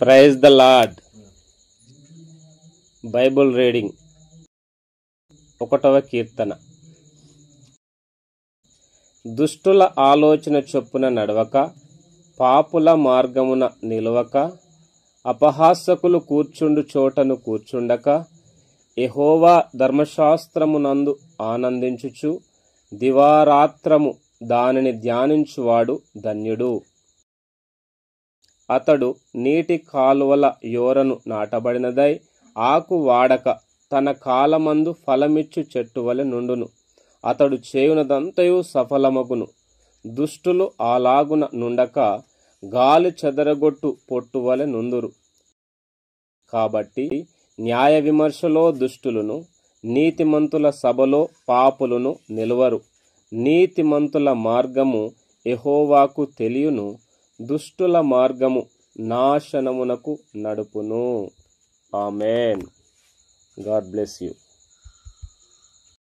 Praise the Lord. Bible reading 1వ కీర్తన. దుష్టుల ఆలోచన చొప్పున నడవక, పాపుల మార్గమున నిలవక, అపహాసకులు కూర్చుండు చోటను కూర్చుండక, యెహోవా ధర్మశాస్త్రమునందు ఆనందించుచు దివారాత్రము దానిని ధ్యానించువాడు ధన్యుడు. అతడు నీటి కాలువల యోరను నాటబడినదై ఆకు వాడక తన కాలమందు ఫలమిచ్చు చెట్టు వలె నుండును. అతడు చేయునదంతయు సఫలమగును. దుష్టులు అలాగున నుండక గాలి చెదరగొట్టు పొట్టు వలె నుందురు. కాబట్టి న్యాయ విమర్శలో దుష్టులను, నీతిమంతుల సభలో పాపులను నిలువరు. నీతిమంతుల మార్గము యెహోవాకు తెలియును, దుష్టుల మార్గము నాశనమునకు నడుపును. ఆమేన్. God bless you.